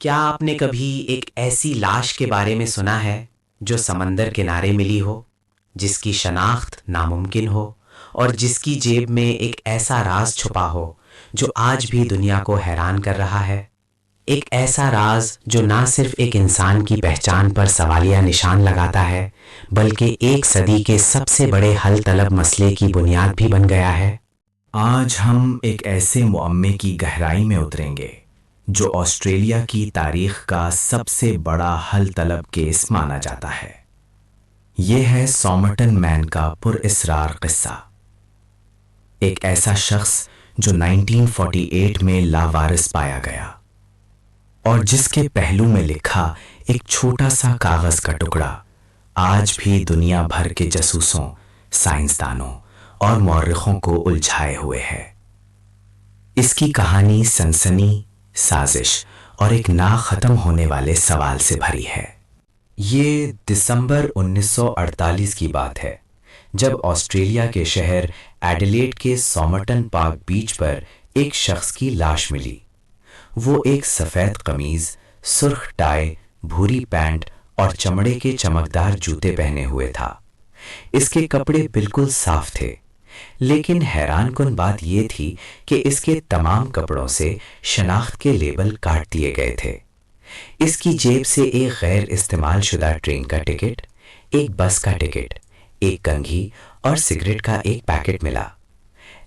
کیا آپ نے کبھی ایک ایسی لاش کے بارے میں سنا ہے جو سمندر کنارے ملی ہو، جس کی شناخت ناممکن ہو اور جس کی جیب میں ایک ایسا راز چھپا ہو جو آج بھی دنیا کو حیران کر رہا ہے؟ ایک ایسا راز جو نہ صرف ایک انسان کی پہچان پر سوالیہ نشان لگاتا ہے بلکہ ایک صدی کے سب سے بڑے حل طلب مسئلے کی بنیاد بھی بن گیا ہے۔ آج ہم ایک ایسے معمے کی گہرائی میں اتریں گے جو آسٹریلیا کی تاریخ کا سب سے بڑا حل طلب کیس مانا جاتا ہے۔ یہ ہے سومرٹن مین کا پر اسرار قصہ۔ ایک ایسا شخص جو 1948 میں لاوارث پایا گیا اور جس کے پہلو میں لکھا ایک چھوٹا سا کاغذ کا ٹکڑا آج بھی دنیا بھر کے جاسوسوں، سائنسدانوں اور مورخوں کو الجھائے ہوئے ہے۔ اس کی کہانی سنسنی، سازش اور ایک نا ختم ہونے والے سوال سے بھری ہے۔ یہ دسمبر 1948 کی بات ہے، جب آسٹریلیا کے شہر ایڈیلیڈ کے سومرٹن پارک بیچ پر ایک شخص کی لاش ملی۔ وہ ایک سفید قمیض، سرخ ٹائی، بھوری پینٹ اور چمڑے کے چمکدار جوتے پہنے ہوئے تھا۔ اس کے کپڑے بالکل صاف تھے، لیکن حیران کن بات یہ تھی کہ اس کے تمام کپڑوں سے شناخت کے لیبل کاٹ دیے گئے تھے۔ اس کی جیب سے ایک غیر استعمال شدہ ٹرین کا ٹکٹ، ایک بس کا ٹکٹ، ایک کنگھی اور سگریٹ کا ایک پیکٹ ملا،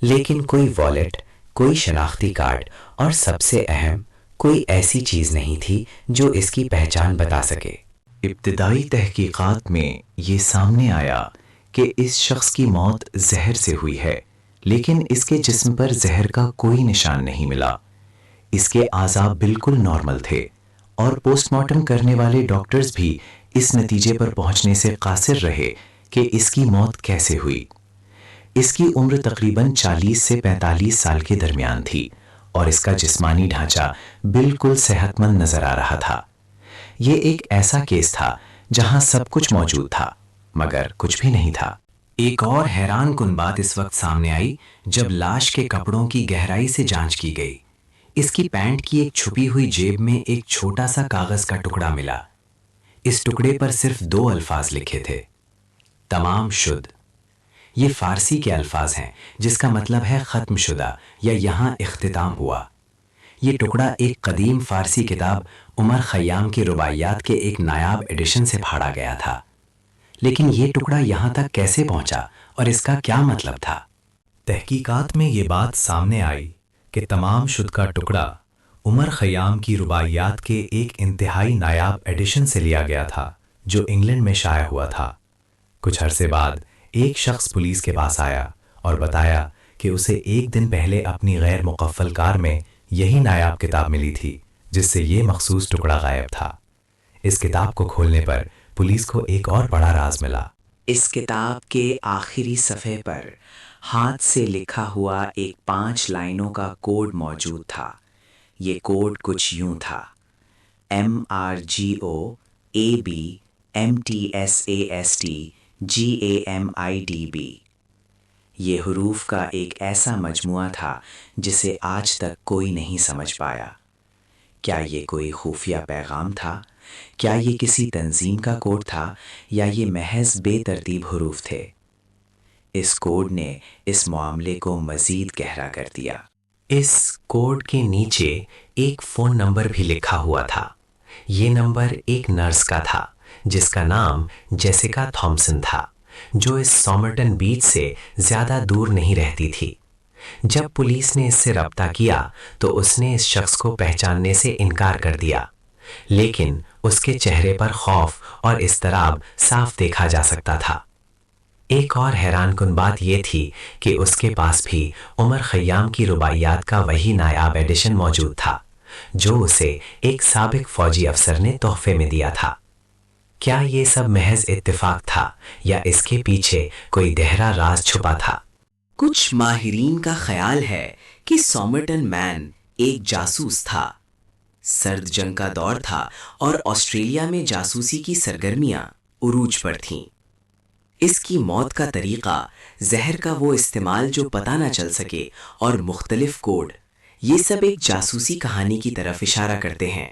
لیکن کوئی والیٹ، کوئی شناختی کارڈ اور سب سے اہم کوئی ایسی چیز نہیں تھی جو اس کی پہچان بتا سکے۔ ابتدائی تحقیقات میں یہ سامنے آیا کہ اس شخص کی موت زہر سے ہوئی ہے، لیکن اس کے جسم پر زہر کا کوئی نشان نہیں ملا۔ اس کے اعضاء بالکل نارمل تھے اور پوسٹ مارٹم کرنے والے ڈاکٹرز بھی اس نتیجے پر پہنچنے سے قاصر رہے کہ اس کی موت کیسے ہوئی۔ اس کی عمر تقریباً 40 سے 45 سال کے درمیان تھی اور اس کا جسمانی ڈھانچہ بالکل صحت مند نظر آ رہا تھا۔ یہ ایک ایسا کیس تھا جہاں سب کچھ موجود تھا مگر کچھ بھی نہیں تھا۔ ایک اور حیران کن بات اس وقت سامنے آئی جب لاش کے کپڑوں کی گہرائی سے جانچ کی گئی۔ اس کی پینٹ کی ایک چھپی ہوئی جیب میں ایک چھوٹا سا کاغذ کا ٹکڑا ملا۔ اس ٹکڑے پر صرف 2 الفاظ لکھے تھے، تمام شد۔ یہ فارسی کے الفاظ ہیں جس کا مطلب ہے ختم شدہ یا یہاں اختتام ہوا۔ یہ ٹکڑا ایک قدیم فارسی کتاب عمر خیام کی رباعیات کے ایک نایاب ایڈیشن سے پھاڑا گیا تھا، لیکن یہ ٹکڑا یہاں تک کیسے پہنچا اور اس کا کیا مطلب تھا؟ تحقیقات میں یہ بات سامنے آئی کہ تمام شد کا ٹکڑا عمر خیام کی رباعیات کے ایک انتہائی نایاب ایڈیشن سے لیا گیا تھا جو انگلینڈ میں شائع ہوا تھا۔ کچھ عرصے بعد ایک شخص پولیس کے پاس آیا اور بتایا کہ اسے ایک دن پہلے اپنی غیر مقفل کار میں یہی نایاب کتاب ملی تھی جس سے یہ مخصوص ٹکڑا غائب تھا۔ اس کتاب کو کھولنے پر پولیس کو ایک اور بڑا راز ملا۔ اس کتاب کے آخری صفحے پر ہاتھ سے لکھا ہوا ایک 5 لائنوں کا کوڈ موجود تھا۔ یہ کوڈ کچھ یوں تھا: MRGOAB MTSAST GAMIDB۔ یہ حروف کا ایک ایسا مجموعہ تھا جسے آج تک کوئی نہیں سمجھ پایا۔ کیا یہ کوئی خفیہ پیغام تھا؟ کیا یہ کسی تنظیم کا کوڈ تھا یا یہ محض بے ترتیب حروف تھے؟ اس کوڈ نے اس معاملے کو مزید گہرا کر دیا۔ اس کوڈ کے نیچے ایک فون نمبر بھی لکھا ہوا تھا۔ یہ نمبر ایک نرس کا تھا جس کا نام جیسیکا تھامسن تھا، جو اس سومرٹن بیچ سے زیادہ دور نہیں رہتی تھی۔ جب پولیس نے اس سے رابطہ کیا تو اس نے اس شخص کو پہچاننے سے انکار کر دیا، لیکن اس کے چہرے پر خوف اور اضطراب صاف دیکھا جا سکتا تھا۔ ایک اور حیران کن بات یہ تھی کہ اس کے پاس بھی عمر خیام کی رباعیات کا وہی نایاب ایڈیشن موجود تھا جو اسے ایک سابق فوجی افسر نے تحفے میں دیا تھا۔ کیا یہ سب محض اتفاق تھا یا اس کے پیچھے کوئی گہرا راز چھپا تھا؟ کچھ ماہرین کا خیال ہے کہ سومرٹن مین ایک جاسوس تھا۔ سرد جنگ کا دور تھا اور آسٹریلیا میں جاسوسی کی سرگرمیاں عروج پر تھیں۔ اس کی موت کا طریقہ، زہر کا وہ استعمال جو پتہ نہ چل سکے اور مختلف کوڈ، یہ سب ایک جاسوسی کہانی کی طرف اشارہ کرتے ہیں۔